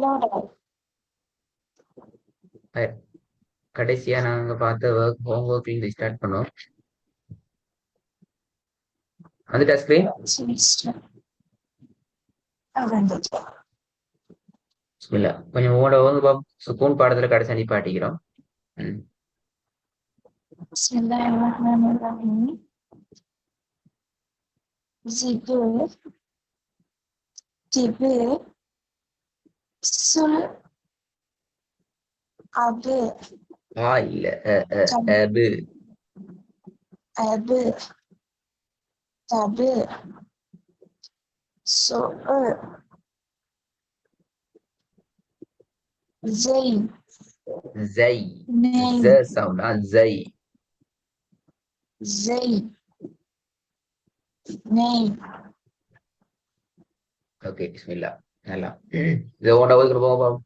லோடல். கடைசியா நாங்க பார்த்த ஹோம் ஒர்க்ல இருந்து ஸ்டார்ட் பண்ணோம். வந்துட்டா ஸ்கிரீன்? செமிஸ்டர். வந்துச்சு. இல்ல கொஞ்சம் உங்களோட வந்து ஸ்கூல் பாடத்துல கடைசி நிப்பாட்டிக்கிறோம். பிஸ்மில்லாஹிர்ரஹ்மானிர்ரஹீம். ஜிபு ஜிபு சுல் அபு இல்ல கம் அபு அபு தபு சுஉ ஜெய் ஜை நெய் ஜ சவுண்டா ஜை. ஜெய் நெய். ஓகே பிஸ்மில்லா. நல்லா இது உங்களோட ஒதுக்குற போங்க பாப்போம்.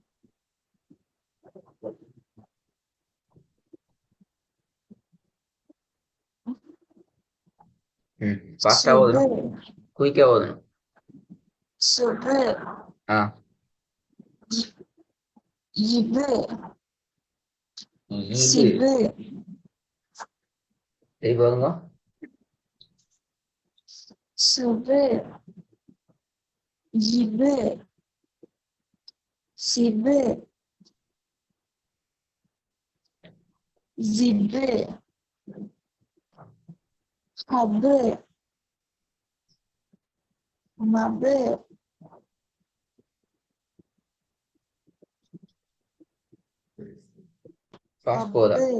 ஃபாஸ்டா சுபு ஓதணும், குயிக்கா ஓதணும். சுபு ஆ இபு இது சிபு திருப்பி ஓதுங்க. சுபு இபு சிபு ஜிபு ஹபு மபு ஃபாஸ்ட் போதா? அபு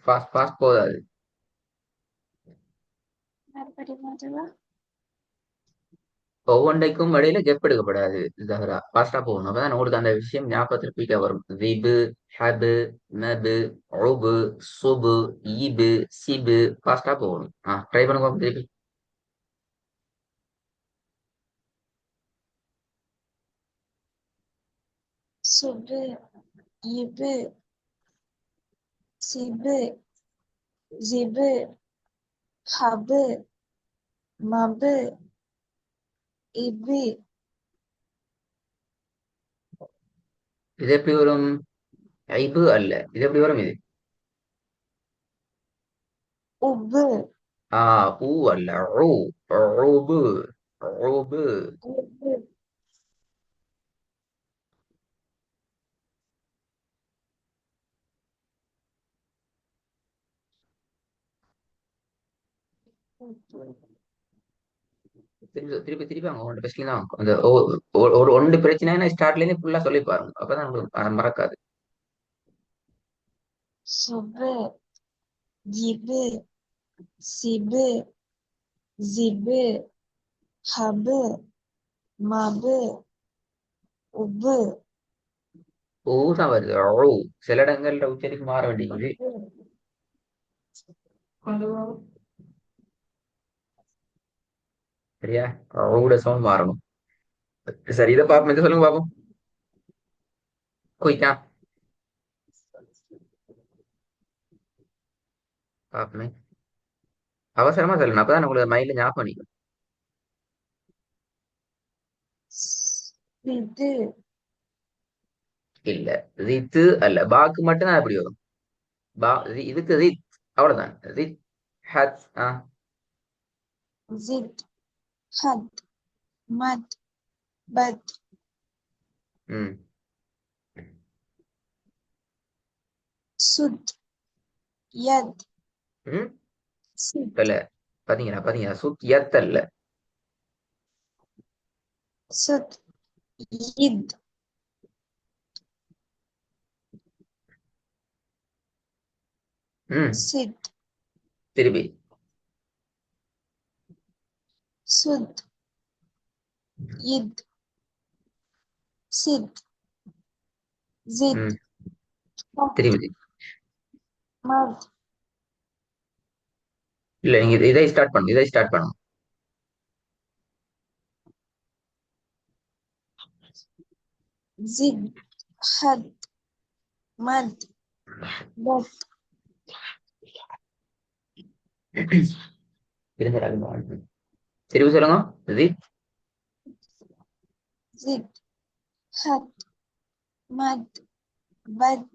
ஃபாஸ்ட் போதாது. மறுபடியும் அதுவா ஒவ்வொன்றைக்கும் இடையில கெப் எடுக்கப்படாது. ஜஹரா ஃபாஸ்டா போகணும், அப்பதான் உங்களுக்கு அந்த விஷயம் ஞாபகத்தில் குயிக்கா வரும். ஜிபு ஹபு மபு உபு சுபு ஈபு சிபு ஃபாஸ்டா போகணும். ட்ரை பண்ணுங்க திருப்பி. சுபு இபு சிபு ஜிபு ஹபு மபு இபு இது எப்படி வரும்? ஐபு அல்ல, இது எப்படி வரும் இது? உபு ஊ அல்ல, உபு உபு. உபு உபு. திருப்பி திருப்பி திருப்பி அவங்க உங்களோட பெஸ்ட்ல தான் அந்த ஒரு ஒன்று பிரச்சனைனா ஸ்டார்ட்ல இருந்து ஃபுல்லா சொல்லி பாருங்க, அப்பதான் உங்களுக்கு மறக்காது. சுபு இபு சிபு ஜிபு ஹபு மபு உபு தான் வருது. சில இடங்கள்ல உச்சரிப்பு மாற வேண்டியது. சரியா? ஊட சவுண்ட் மாறணும். சரி, இதை பார்ப்போம், இதை சொல்லுங்க பாப்போம் குயிக்கா பாப்போமே. அவசரமா சொல்லணும், அப்பதான் உங்களுக்கு மைண்ட்ல ஞாபகம் நிக்கும். சிது இல்ல, ரித்து அல்ல, பாக்கு மட்டும்தான் எப்படி வரும். இதுக்கு ரித் அவ்வளவுதான். ரித் ஹத். ஜித் ஹத் மத் பத் ம் சுத் யத் ம் சித் இல்ல, பாத்தீங்களா பாத்தீங்களா, சுத் யத் அல்ல. சுத் இத் ம் சித் திருப்பி. சுத் இத் சித் ஜித் ம் திருப்பி. மத் இல்ல, நீங்க இதை ஸ்டார்ட் பண்ணுங்க, இதை ஸ்டார்ட் பண்ணுங்க. ஜித் ஹத் mad, but, திரும்பி சொல்லுங்க. zip, zip, hat, mad, bad,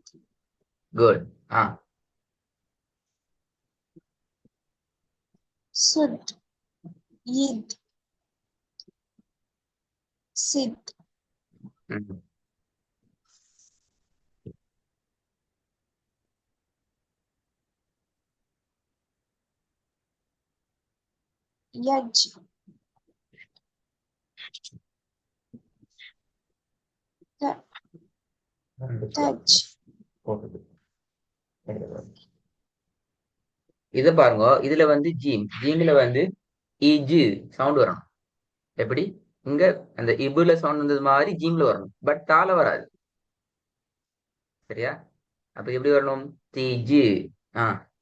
good. sud, yid, sid, ம். yaj, ta- touch, இத பாருங்க. இதுல வந்து ஜீம்ல வந்து இஜு சவுண்ட் வரணும். எப்படி? இங்க அந்த இபுல சவுண்ட் வந்தது மாதிரி ஜீம்ல வரணும். பட் தால வராது. சரியா? அப்ப எப்படி வரணும்? திஜு. ஆஹ்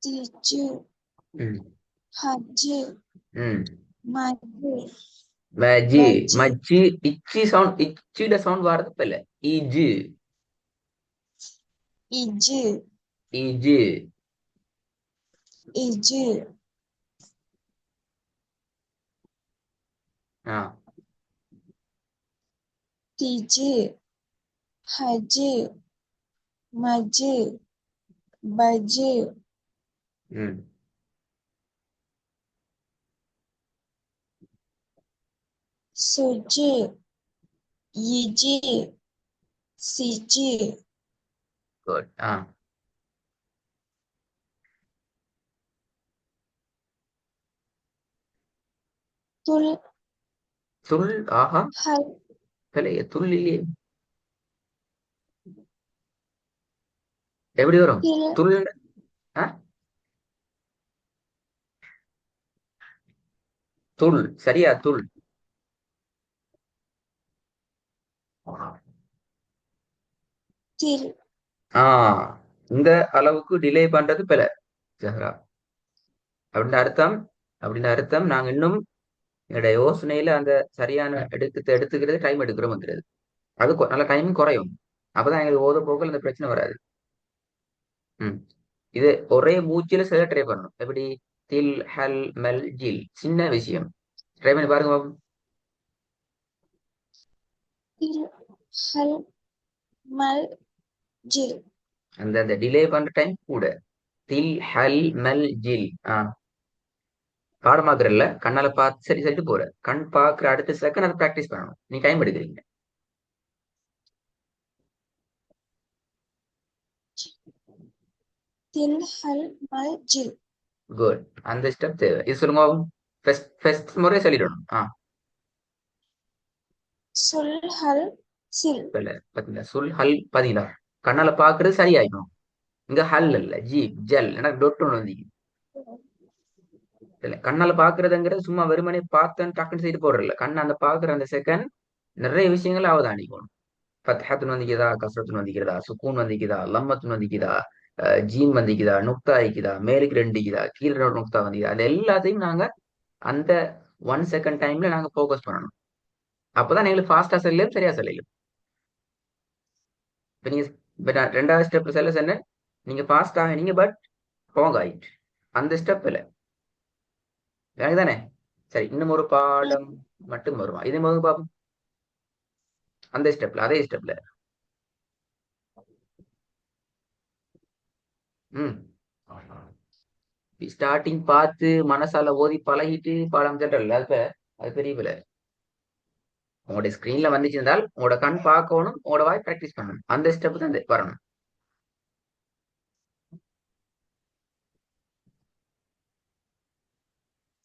tiju, ம். haju, ம். maju, மஜி baji, மஜ்ஜி இச்சி சவுண்ட் இச்சில சவுண்ட் வரது இல்ல. இஜு iju, இஜு. iju, ஆஹ் tiju, haju, maju, baju, ம். suju, yiju, siju, good. tul, துள். ஆஹா, hal, பிள்ளைய துள்ளிலே எப்படி வரும்? til, துள். துள். சரியா? துள். til, ஆஹ் இந்த அளவுக்கு டிலே பண்றது பிழை ஜஹரா. அப்படின்னு அர்த்தம். நாங்க இன்னும் என்னோட யோசனையில அந்த சரியான எடுத்துக்கிறது டைம் எடுக்கிறோம்ங்கிறது. அது நல்ல டைம் குறையும். அப்பதான் எங்களுக்கு ஓத போக்கில் அந்த பிரச்சனை வராது. ம். இது ஒரே மூச்சில செய்ய ட்ரை பண்ணணும். எப்படி? தில் ஹல் மல் ஜில். சின்ன விஷயம். ட்ரை பண்ணி பாருங்க பாப்போம். til, hal, mal, jil, அந்த டிலே பண்ற டைம் கூட. தில் ஹல் மல் ஜில். பாடமாக்குறல்ல, கண்ணால பார்த்து சரி சொல்லிட்டு போற. கண் பாக்குற அடுத்த செகண்ட் அதை பிராக்டிஸ் பண்ணணும். நீ டைம் எடுக்கிறீங்க. til, hal, mal, jil, good. அந்த ஸ்டெப் தேவை. இது சொல்லுங்க. ஃபர்ஸ்ட் முறை சொல்லிடணும். sul, hal, sil, இல்ல பாத்தீங்களா? சொல் ஹல் பாத்தீங்களா? கண்ணால பாக்குறது சரியாயிடும். இங்க ஹல் இல்ல, ஜி ஜல். எனக்கு டொட் ஒண்ணு வந்தீங்க. இல்ல, கண்ணால பாக்குறதுங்கிறது சும்மா வெறுமனே பார்த்தேன்னு டக்குன்னு செய்து போடுறல. கண்ணை அந்த பாக்குற அந்த செகண்ட் நிறைய விஷயங்கள் அவதானிக்கணும். ஃபத்ஹத்துன்னு வந்திக்குதா, கஸ்ரத்துன்னு வந்திக்கிறதா, சுக்கூன் வந்திக்குதா, லம்மத்துன்னு வந்திக்குதா, ஜீம் வந்திக்குதா, நுக்தா ஆயிக்குதா, மேலுக்கு ரெண்டுக்குதா, கீழே ரெண்டு நுக்தா வந்திக்குதா, அது எல்லாத்தையும் நாங்க அந்த 1 செகண்ட் டைம்ல நாங்க ஃபோக்கஸ் பண்ணணும். அப்பதான் எங்களுக்கு ஃபாஸ்டா செல்லும், சரியா செல்லும். இப்ப நீங்க இப்ப நான் ரெண்டாவது ஸ்டெப்ல செல்ல சொன்னேன். நீங்க ஃபாஸ்ட் ஆகினீங்க, பட் ராங் ஆயிட்டு. அந்த ஸ்டெப் இல்ல. எனக்கு தானே. சரி, இன்னும் ஒரு பாடம் மட்டும் வருமா? இதே மாதிரி பாப்போம். அந்த ஸ்டெப்ல, அதே ஸ்டெப்ல. ம். ஸ்டார்டிங் பார்த்து மனசால ஓதி பழகிட்டு பாடம் சென்றல, அது பெரிய பிள்ளை. உங்களோட ஸ்கிரீன்ல வந்துச்சிருந்தால் உங்களோட கண் பார்க்கணும், உங்களோட வாய் பிராக்டிஸ் பண்ணணும். அந்த ஸ்டெப் தான் வரணும்.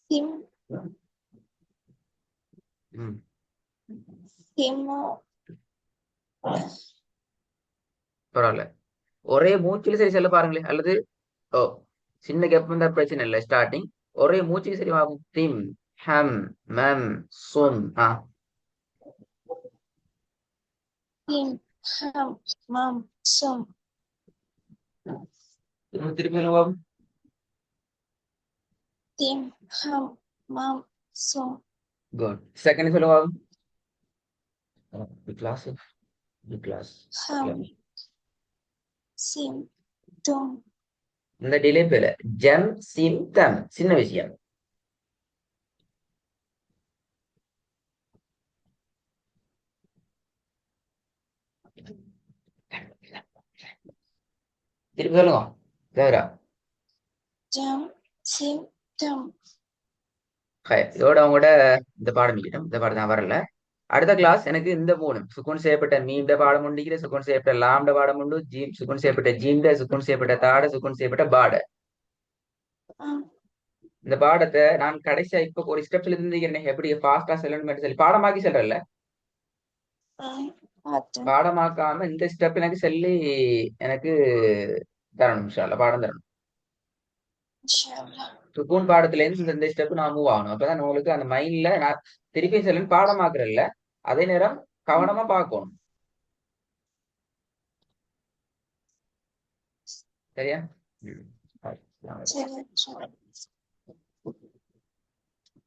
sim, ம். timo, பரவாயில்ல. ஒரே மூச்சில சரி செல்ல பாருங்களேன். அல்லது ஓ, சின்ன கேப் இருந்தா பிரச்சனை இல்லை. ஸ்டார்டிங் ஒரே மூச்சுக்கு சரி ஆகும். டிம், ஹம், மம், சொம். tim, ham, mam, som, திருப்பி சொல்லுங்க. tim, ham, mam, som, good. Second சொல்லுங்க. Class class. ஹம் சிம் தும் இந்த டிலே பேல ஜம் சிம் தம் சின்ன விஷயம். திருப்பி சொல்லுங்க ஜஹரா. ஜம் சிம் தும். இதோட அவங்களோட இந்த பாடம் முடிக்கட்டும். இந்த பாடம் தான் வரல. அடுத்த கிளாஸ் எனக்கு இந்த மூணும் சுக்குன் செய்யப்பட்ட மீண்ட பாடம் உண்டிக்கிற சுக்குன் செய்யப்பட்ட லாம்ட பாடம் உண்டு ஜீம் சுக்குன் செய்யப்பட்ட ஜீம்ட சுக்குன் செய்யப்பட்ட தாட சுக்குன் செய்யப்பட்ட பாட. இந்த பாடத்தை நான் கடைசியா இப்ப ஒரு ஸ்டெப்ஸ்ல இருந்துக்கிறேன் எப்படி ஃபாஸ்டா செல்லணும் சொல்லி பாடமாக்கி செல்றல. பார்த்தேன். பாடமாக்காம இந்த ஸ்டெப் எனக்கு சொல்லி எனக்கு தரணும் இன்ஷா அல்லாஹ் பாடம் தரணும். இன்ஷா அல்லாஹ். சுக்கூன் பாடத்துல இருந்து இந்த ஸ்டெப் நான் மூவ் ஆகணும். அப்பதான் உங்களுக்கு அந்த மைண்ட்ல நான் திருப்பி செல்லுன்னு பாடமாக்குறேன்ல அதே நேரம் கவனமா பார்க்கணும். சரியா? ம். சரி.